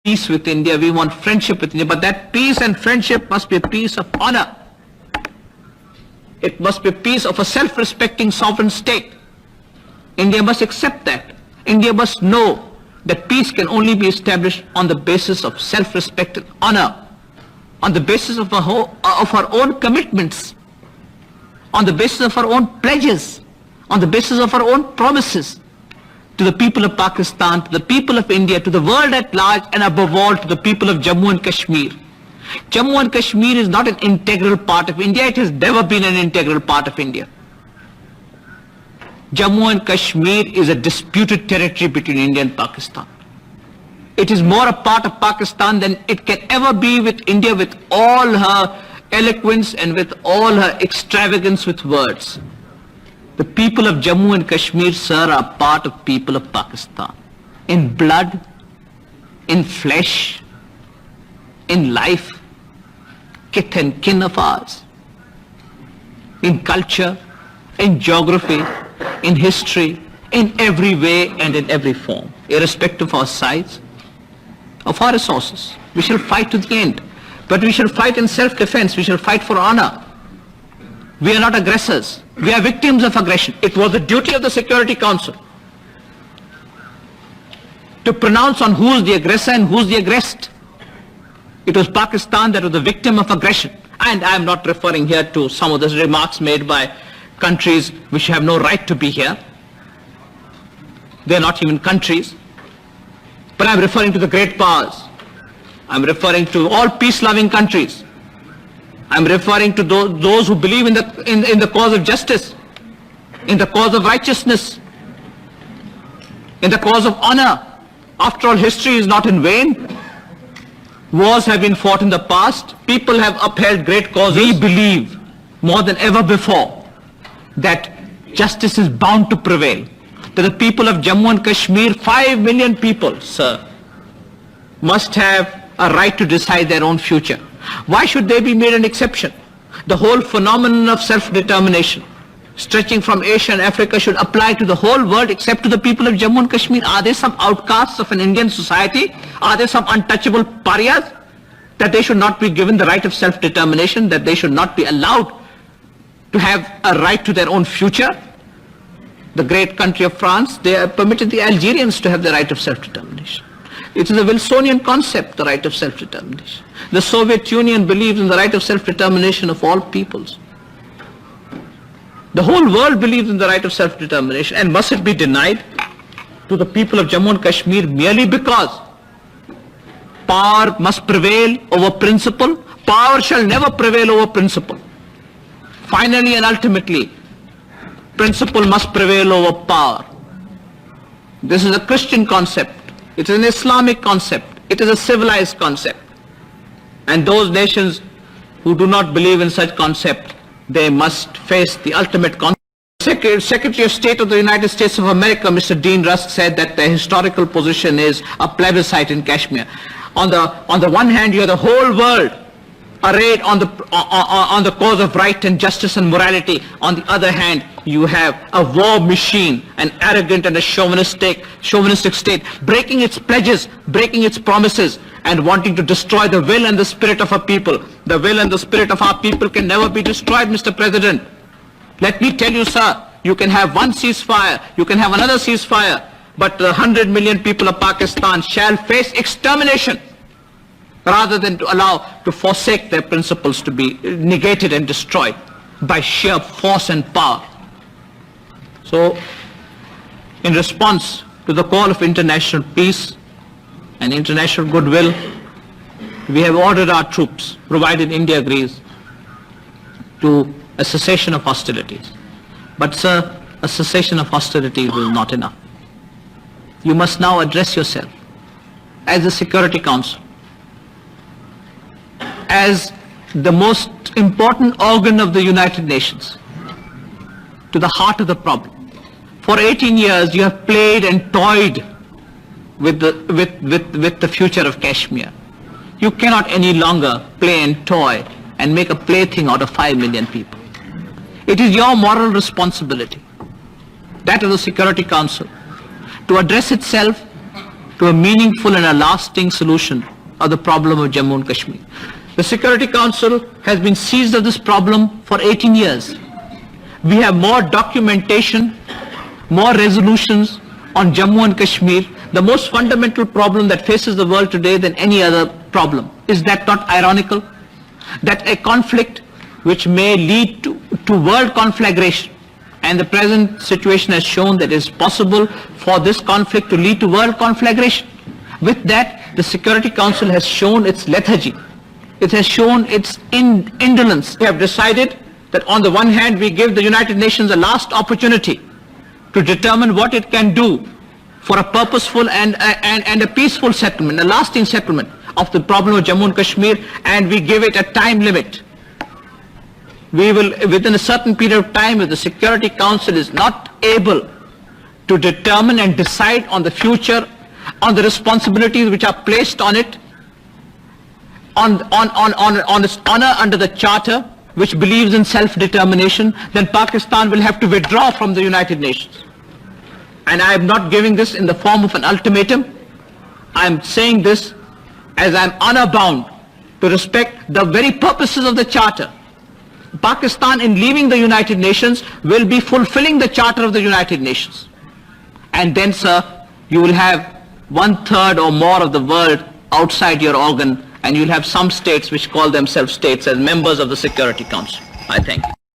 peace with India, we want friendship with India, but that peace and friendship must be a peace of honor. It must be a peace of a self-respecting sovereign state. India must accept that. India must know that peace can only be established on the basis of self-respect and honor, on the basis of our own commitments, on the basis of our own pledges, on the basis of our own promises to the people of Pakistan, to the people of India, to the world at large, and above all to the people of Jammu and Kashmir. Jammu and Kashmir is not an integral part of India. It has never been an integral part of India. Jammu and Kashmir is a disputed territory between India and Pakistan. It is more a part of Pakistan than it can ever be with India, with all her eloquence and with all her extravagance with words. The people of Jammu and Kashmir, sir, are part of people of Pakistan. In blood, in flesh, in life, kith and kin of ours. In culture, in geography, in history, in every way and in every form, irrespective of our size, of our resources. We shall fight to the end. But we shall fight in self-defense. We shall fight for honor. We are not aggressors. We are victims of aggression. It was the duty of the Security Council to pronounce on who is the aggressor and who is the aggressed. It was Pakistan that was the victim of aggression. And I am not referring here to some of the remarks made by countries which have no right to be here. They are not even countries. But I am referring to the great powers. I am referring to all peace-loving countries. I am referring to those who believe in the cause of justice, in the cause of righteousness, in the cause of honor. After all, history is not in vain. Wars have been fought in the past. People have upheld great causes. We believe more than ever before that justice is bound to prevail. That the people of Jammu and Kashmir, 5 million people, sir, must have a right to decide their own future. Why should they be made an exception? The whole phenomenon of self-determination, stretching from Asia and Africa, should apply to the whole world except to the people of Jammu and Kashmir. Are they some outcasts of an Indian society? Are they some untouchable pariahs? That they should not be given the right of self-determination, that they should not be allowed to have a right to their own future? The great country of France, they have permitted the Algerians to have the right of self-determination. It is a Wilsonian concept, the right of self-determination. The Soviet Union believes in the right of self-determination of all peoples. The whole world believes in the right of self-determination, and must it be denied to the people of Jammu and Kashmir merely because power must prevail over principle? Power shall never prevail over principle. Finally and ultimately, principle must prevail over power. This is a Christian concept. It is an Islamic concept. It is a civilized concept. And those nations who do not believe in such concept, they must face the ultimate consequence. Secretary of State of the United States of America, Mr. Dean Rusk, said that the historical position is a plebiscite in Kashmir. On the one hand, you have the whole world arrayed on the cause of right and justice and morality. On the other hand, you have a war machine, an arrogant and a chauvinistic state, breaking its pledges, breaking its promises, and wanting to destroy the will and the spirit of our people. The will and the spirit of our people can never be destroyed, Mr. President. Let me tell you, sir, you can have one ceasefire, you can have another ceasefire, but the 100 million people of Pakistan shall face extermination, rather than to forsake their principles to be negated and destroyed by sheer force and power. So, in response to the call of international peace and international goodwill, we have ordered our troops, provided India agrees, to a cessation of hostilities. But sir, a cessation of hostilities is not enough. You must now address yourself as the Security Council, as the most important organ of the United Nations, to the heart of the problem. For 18 years you have played and toyed with the future of Kashmir. You cannot any longer play and toy and make a plaything out of 5 million people. It is your moral responsibility, that of the Security Council, to address itself to a meaningful and a lasting solution of the problem of Jammu and Kashmir. The Security Council has been seized of this problem for 18 years. We have more documentation, more resolutions on Jammu and Kashmir, the most fundamental problem that faces the world today than any other problem. Is that not ironical? That a conflict which may lead to world conflagration, and the present situation has shown that it is possible for this conflict to lead to world conflagration. With that, the Security Council has shown its lethargy. It has shown its indolence. We have decided that on the one hand we give the United Nations a last opportunity to determine what it can do for a purposeful and a peaceful settlement, a lasting settlement of the problem of Jammu and Kashmir, and we give it a time limit. We will, within a certain period of time, if the Security Council is not able to determine and decide on the future, on the responsibilities which are placed on it, on its honor under the Charter, which believes in self-determination, then Pakistan will have to withdraw from the United Nations. And I am not giving this in the form of an ultimatum. I am saying this as I am honor bound to respect the very purposes of the Charter. Pakistan, in leaving the United Nations, will be fulfilling the Charter of the United Nations. And then, sir, you will have 1/3 or more of the world outside your organ, and you'll have some states which call themselves states as members of the Security Council. I thank you.